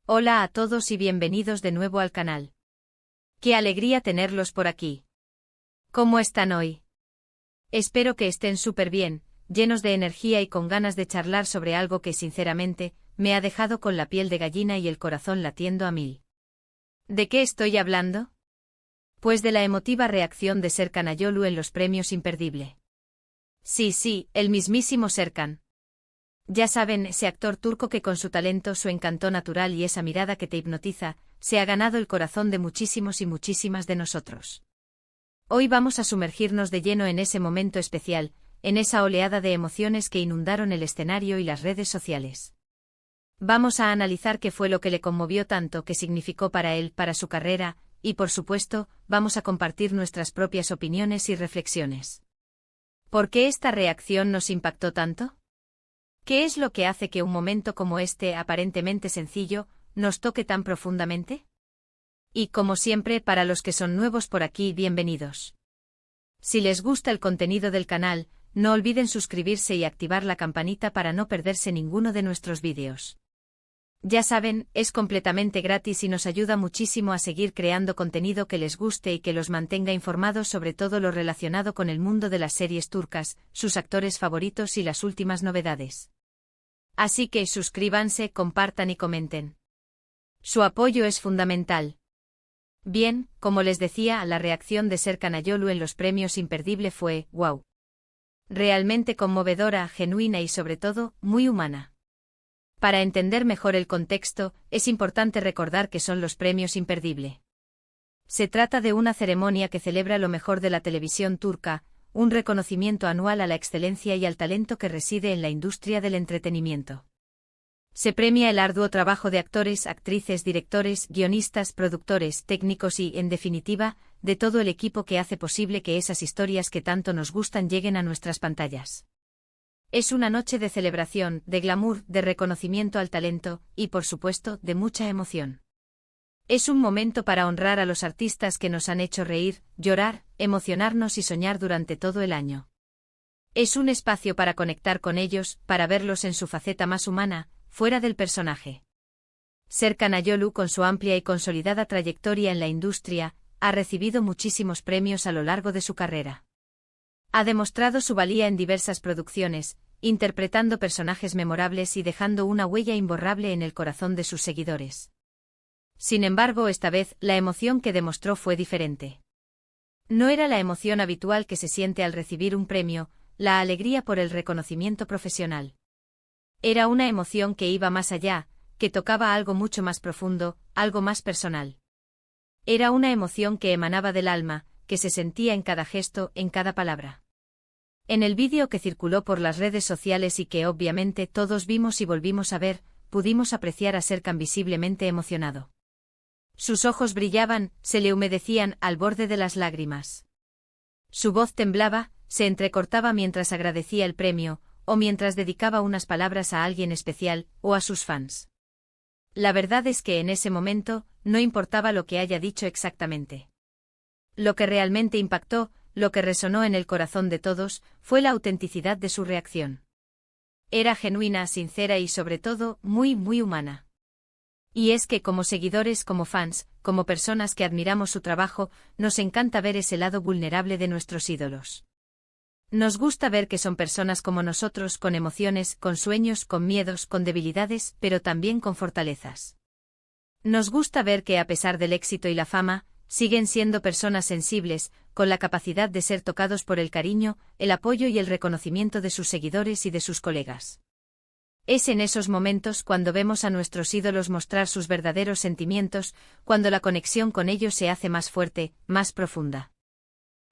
Hola a todos y bienvenidos de nuevo al canal. Qué alegría tenerlos por aquí. ¿Cómo están hoy? Espero que estén súper bien, llenos de energía y con ganas de charlar sobre algo que sinceramente, me ha dejado con la piel de gallina y el corazón latiendo a mil. ¿De qué estoy hablando? Pues de la emotiva reacción de Serkan Ayolu en los premios Imperdible. Sí, el mismísimo Serkan. Ya saben, ese actor turco que con su talento, su encanto natural y esa mirada que te hipnotiza, se ha ganado el corazón de muchísimos y muchísimas de nosotros. Hoy vamos a sumergirnos de lleno en ese momento especial, en esa oleada de emociones que inundaron el escenario y las redes sociales. Vamos a analizar qué fue lo que le conmovió tanto, qué significó para él, para su carrera, y por supuesto, vamos a compartir nuestras propias opiniones y reflexiones. ¿Por qué esta reacción nos impactó tanto? ¿Qué es lo que hace que un momento como este, aparentemente sencillo, nos toque tan profundamente? Y como siempre, para los que son nuevos por aquí, bienvenidos. Si les gusta el contenido del canal, no olviden suscribirse y activar la campanita para no perderse ninguno de nuestros vídeos. Ya saben, es completamente gratis y nos ayuda muchísimo a seguir creando contenido que les guste y que los mantenga informados sobre todo lo relacionado con el mundo de las series turcas, sus actores favoritos y las últimas novedades. Así que suscríbanse, compartan y comenten. Su apoyo es fundamental. Bien, como les decía, la reacción de Serkan Ayolu en los premios Imperdible fue, wow. Realmente conmovedora, genuina y sobre todo, muy humana. Para entender mejor el contexto, es importante recordar que son los premios Imperdible. Se trata de una ceremonia que celebra lo mejor de la televisión turca, un reconocimiento anual a la excelencia y al talento que reside en la industria del entretenimiento. Se premia el arduo trabajo de actores, actrices, directores, guionistas, productores, técnicos y, en definitiva, de todo el equipo que hace posible que esas historias que tanto nos gustan lleguen a nuestras pantallas. Es una noche de celebración, de glamour, de reconocimiento al talento, y por supuesto, de mucha emoción. Es un momento para honrar a los artistas que nos han hecho reír, llorar, emocionarnos y soñar durante todo el año. Es un espacio para conectar con ellos, para verlos en su faceta más humana, fuera del personaje. Serkan Ayolu, con su amplia y consolidada trayectoria en la industria, ha recibido muchísimos premios a lo largo de su carrera. Ha demostrado su valía en diversas producciones, interpretando personajes memorables y dejando una huella imborrable en el corazón de sus seguidores. Sin embargo, esta vez, la emoción que demostró fue diferente. No era la emoción habitual que se siente al recibir un premio, la alegría por el reconocimiento profesional. Era una emoción que iba más allá, que tocaba algo mucho más profundo, algo más personal. Era una emoción que emanaba del alma, que se sentía en cada gesto, en cada palabra. En el vídeo que circuló por las redes sociales y que obviamente todos vimos y volvimos a ver, pudimos apreciar a Serkan visiblemente emocionado. Sus ojos brillaban, se le humedecían al borde de las lágrimas. Su voz temblaba, se entrecortaba mientras agradecía el premio, o mientras dedicaba unas palabras a alguien especial, o a sus fans. La verdad es que en ese momento, no importaba lo que haya dicho exactamente. Lo que realmente impactó, lo que resonó en el corazón de todos, fue la autenticidad de su reacción. Era genuina, sincera y sobre todo, muy humana. Y es que como seguidores, como fans, como personas que admiramos su trabajo, nos encanta ver ese lado vulnerable de nuestros ídolos. Nos gusta ver que son personas como nosotros, con emociones, con sueños, con miedos, con debilidades, pero también con fortalezas. Nos gusta ver que a pesar del éxito y la fama, siguen siendo personas sensibles, con la capacidad de ser tocados por el cariño, el apoyo y el reconocimiento de sus seguidores y de sus colegas. Es en esos momentos cuando vemos a nuestros ídolos mostrar sus verdaderos sentimientos, cuando la conexión con ellos se hace más fuerte, más profunda.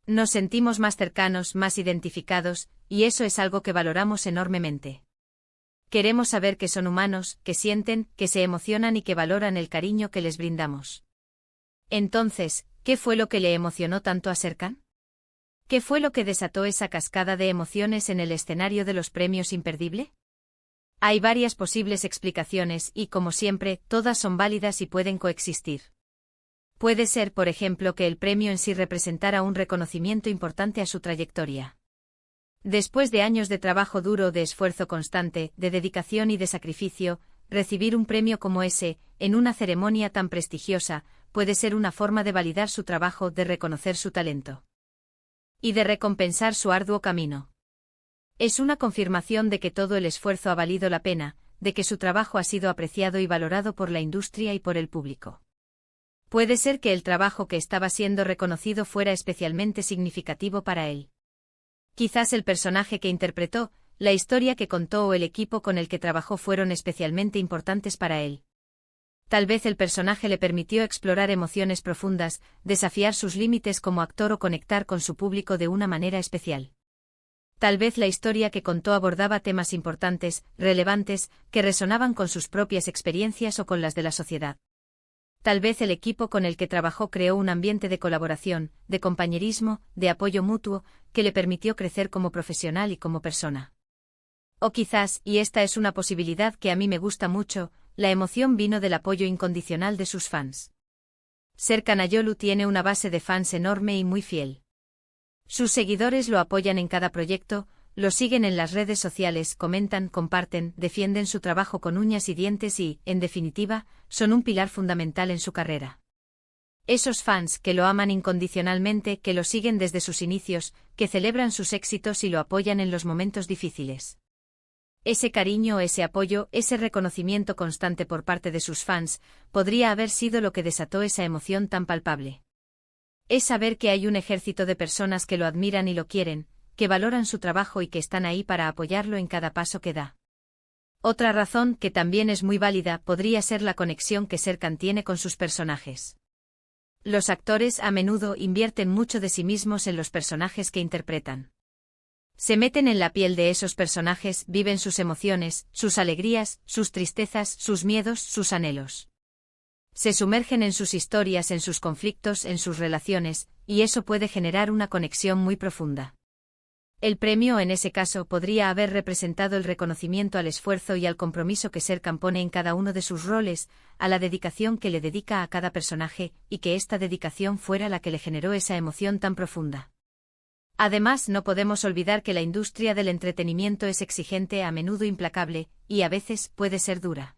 Nos sentimos más cercanos, más identificados, y eso es algo que valoramos enormemente. Queremos saber que son humanos, que sienten, que se emocionan y que valoran el cariño que les brindamos. Entonces, ¿qué fue lo que le emocionó tanto a Serkan? ¿Qué fue lo que desató esa cascada de emociones en el escenario de los premios Imperdible? Hay varias posibles explicaciones y, como siempre, todas son válidas y pueden coexistir. Puede ser, por ejemplo, que el premio en sí representara un reconocimiento importante a su trayectoria. Después de años de trabajo duro, de esfuerzo constante, de dedicación y de sacrificio, recibir un premio como ese, en una ceremonia tan prestigiosa, puede ser una forma de validar su trabajo, de reconocer su talento y de recompensar su arduo camino. Es una confirmación de que todo el esfuerzo ha valido la pena, de que su trabajo ha sido apreciado y valorado por la industria y por el público. Puede ser que el trabajo que estaba siendo reconocido fuera especialmente significativo para él. Quizás el personaje que interpretó, la historia que contó o el equipo con el que trabajó fueron especialmente importantes para él. Tal vez el personaje le permitió explorar emociones profundas, desafiar sus límites como actor o conectar con su público de una manera especial. Tal vez la historia que contó abordaba temas importantes, relevantes, que resonaban con sus propias experiencias o con las de la sociedad. Tal vez el equipo con el que trabajó creó un ambiente de colaboración, de compañerismo, de apoyo mutuo, que le permitió crecer como profesional y como persona. O quizás, y esta es una posibilidad que a mí me gusta mucho, la emoción vino del apoyo incondicional de sus fans. Serkan Ayolu tiene una base de fans enorme y muy fiel. Sus seguidores lo apoyan en cada proyecto, lo siguen en las redes sociales, comentan, comparten, defienden su trabajo con uñas y dientes y, en definitiva, son un pilar fundamental en su carrera. Esos fans que lo aman incondicionalmente, que lo siguen desde sus inicios, que celebran sus éxitos y lo apoyan en los momentos difíciles. Ese cariño, ese apoyo, ese reconocimiento constante por parte de sus fans, podría haber sido lo que desató esa emoción tan palpable. Es saber que hay un ejército de personas que lo admiran y lo quieren, que valoran su trabajo y que están ahí para apoyarlo en cada paso que da. Otra razón, que también es muy válida, podría ser la conexión que Serkan tiene con sus personajes. Los actores a menudo invierten mucho de sí mismos en los personajes que interpretan. Se meten en la piel de esos personajes, viven sus emociones, sus alegrías, sus tristezas, sus miedos, sus anhelos. Se sumergen en sus historias, en sus conflictos, en sus relaciones, y eso puede generar una conexión muy profunda. El premio en ese caso podría haber representado el reconocimiento al esfuerzo y al compromiso que Serkan pone en cada uno de sus roles, a la dedicación que le dedica a cada personaje, y que esta dedicación fuera la que le generó esa emoción tan profunda. Además, no podemos olvidar que la industria del entretenimiento es exigente, a menudo implacable, y a veces puede ser dura.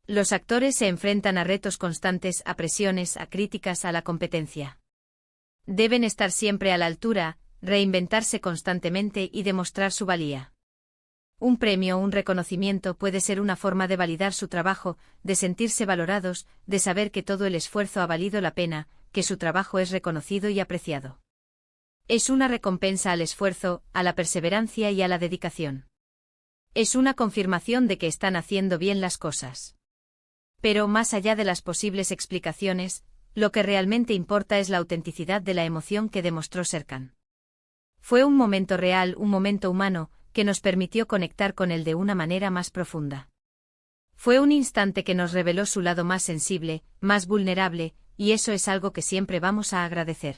Los actores se enfrentan a retos constantes, a presiones, a críticas, a la competencia. Deben estar siempre a la altura, reinventarse constantemente y demostrar su valía. Un premio, un reconocimiento puede ser una forma de validar su trabajo, de sentirse valorados, de saber que todo el esfuerzo ha valido la pena, que su trabajo es reconocido y apreciado. Es una recompensa al esfuerzo, a la perseverancia y a la dedicación. Es una confirmación de que están haciendo bien las cosas. Pero más allá de las posibles explicaciones, lo que realmente importa es la autenticidad de la emoción que demostró Serkan. Fue un momento real, un momento humano, que nos permitió conectar con él de una manera más profunda. Fue un instante que nos reveló su lado más sensible, más vulnerable, y eso es algo que siempre vamos a agradecer.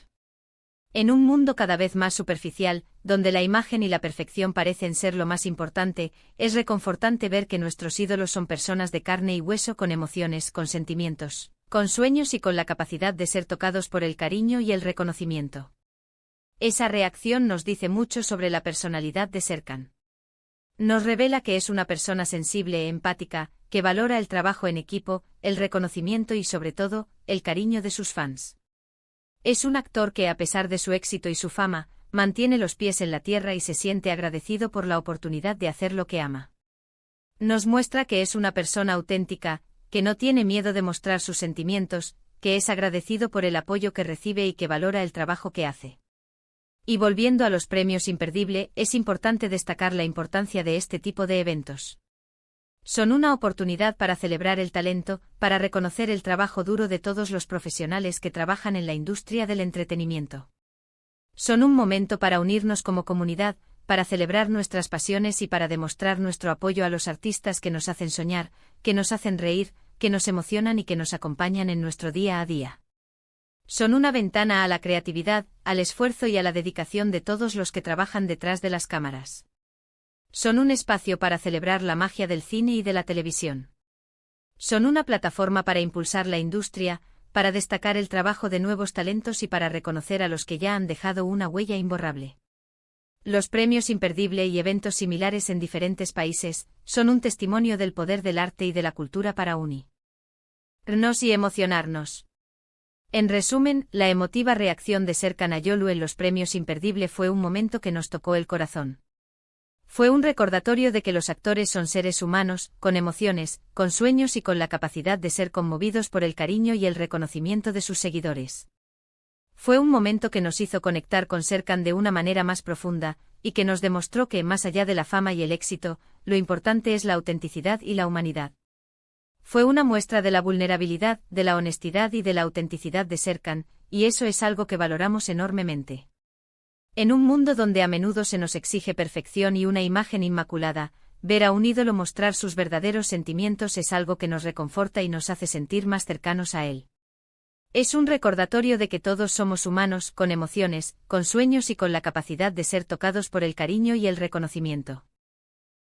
En un mundo cada vez más superficial, donde la imagen y la perfección parecen ser lo más importante, es reconfortante ver que nuestros ídolos son personas de carne y hueso con emociones, con sentimientos, con sueños y con la capacidad de ser tocados por el cariño y el reconocimiento. Esa reacción nos dice mucho sobre la personalidad de Serkan. Nos revela que es una persona sensible, empática, que valora el trabajo en equipo, el reconocimiento y sobre todo, el cariño de sus fans. Es un actor que, a pesar de su éxito y su fama, mantiene los pies en la tierra y se siente agradecido por la oportunidad de hacer lo que ama. Nos muestra que es una persona auténtica, que no tiene miedo de mostrar sus sentimientos, que es agradecido por el apoyo que recibe y que valora el trabajo que hace. Y volviendo a los premios imperdible, es importante destacar la importancia de este tipo de eventos. Son una oportunidad para celebrar el talento, para reconocer el trabajo duro de todos los profesionales que trabajan en la industria del entretenimiento. Son un momento para unirnos como comunidad, para celebrar nuestras pasiones y para demostrar nuestro apoyo a los artistas que nos hacen soñar, que nos hacen reír, que nos emocionan y que nos acompañan en nuestro día a día. Son una ventana a la creatividad, al esfuerzo y a la dedicación de todos los que trabajan detrás de las cámaras. Son un espacio para celebrar la magia del cine y de la televisión. Son una plataforma para impulsar la industria, para destacar el trabajo de nuevos talentos y para reconocer a los que ya han dejado una huella imborrable. Los premios imperdible y eventos similares en diferentes países, son un testimonio del poder del arte y de la cultura para unirnos y emocionarnos. En resumen, la emotiva reacción de Serkan Ayolu en los premios Imperdible fue un momento que nos tocó el corazón. Fue un recordatorio de que los actores son seres humanos, con emociones, con sueños y con la capacidad de ser conmovidos por el cariño y el reconocimiento de sus seguidores. Fue un momento que nos hizo conectar con Serkan de una manera más profunda, y que nos demostró que, más allá de la fama y el éxito, lo importante es la autenticidad y la humanidad. Fue una muestra de la vulnerabilidad, de la honestidad y de la autenticidad de Serkan, y eso es algo que valoramos enormemente. En un mundo donde a menudo se nos exige perfección y una imagen inmaculada, ver a un ídolo mostrar sus verdaderos sentimientos es algo que nos reconforta y nos hace sentir más cercanos a él. Es un recordatorio de que todos somos humanos, con emociones, con sueños y con la capacidad de ser tocados por el cariño y el reconocimiento.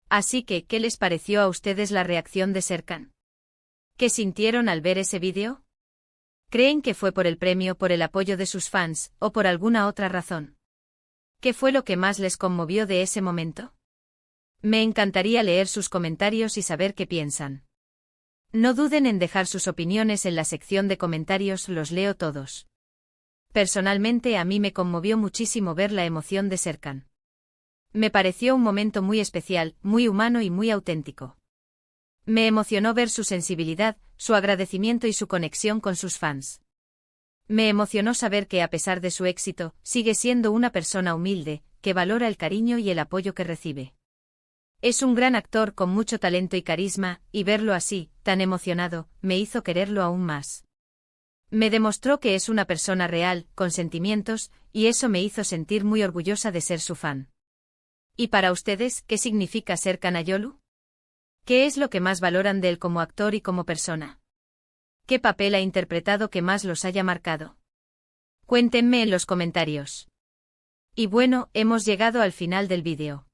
Así que, ¿qué les pareció a ustedes la reacción de Serkan? ¿Qué sintieron al ver ese vídeo? ¿Creen que fue por el premio, por el apoyo de sus fans, o por alguna otra razón? ¿Qué fue lo que más les conmovió de ese momento? Me encantaría leer sus comentarios y saber qué piensan. No duden en dejar sus opiniones en la sección de comentarios, los leo todos. Personalmente a mí me conmovió muchísimo ver la emoción de Serkan. Me pareció un momento muy especial, muy humano y muy auténtico. Me emocionó ver su sensibilidad, su agradecimiento y su conexión con sus fans. Me emocionó saber que a pesar de su éxito, sigue siendo una persona humilde, que valora el cariño y el apoyo que recibe. Es un gran actor con mucho talento y carisma, y verlo así, tan emocionado, me hizo quererlo aún más. Me demostró que es una persona real, con sentimientos, y eso me hizo sentir muy orgullosa de ser su fan. ¿Y para ustedes, qué significa Serkan Ayolu? ¿Qué es lo que más valoran de él como actor y como persona? ¿Qué papel ha interpretado que más los haya marcado? Cuéntenme en los comentarios. Y bueno, hemos llegado al final del vídeo.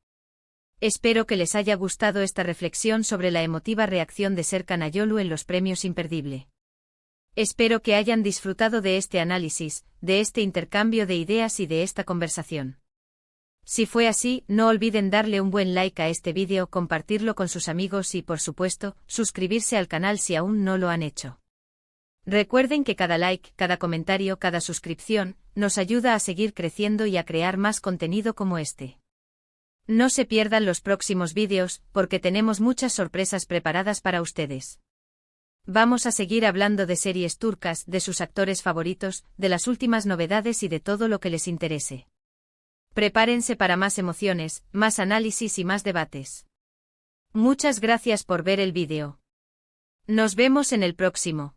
Espero que les haya gustado esta reflexión sobre la emotiva reacción de Serkan Ayolu en los premios Imperdible. Espero que hayan disfrutado de este análisis, de este intercambio de ideas y de esta conversación. Si fue así, no olviden darle un buen like a este vídeo, compartirlo con sus amigos y, por supuesto, suscribirse al canal si aún no lo han hecho. Recuerden que cada like, cada comentario, cada suscripción, nos ayuda a seguir creciendo y a crear más contenido como este. No se pierdan los próximos vídeos, porque tenemos muchas sorpresas preparadas para ustedes. Vamos a seguir hablando de series turcas, de sus actores favoritos, de las últimas novedades y de todo lo que les interese. Prepárense para más emociones, más análisis y más debates. Muchas gracias por ver el vídeo. Nos vemos en el próximo.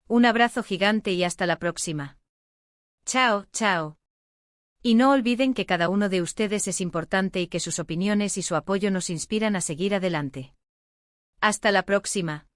Un abrazo gigante y hasta la próxima. Chao, chao. Y no olviden que cada uno de ustedes es importante y que sus opiniones y su apoyo nos inspiran a seguir adelante. Hasta la próxima.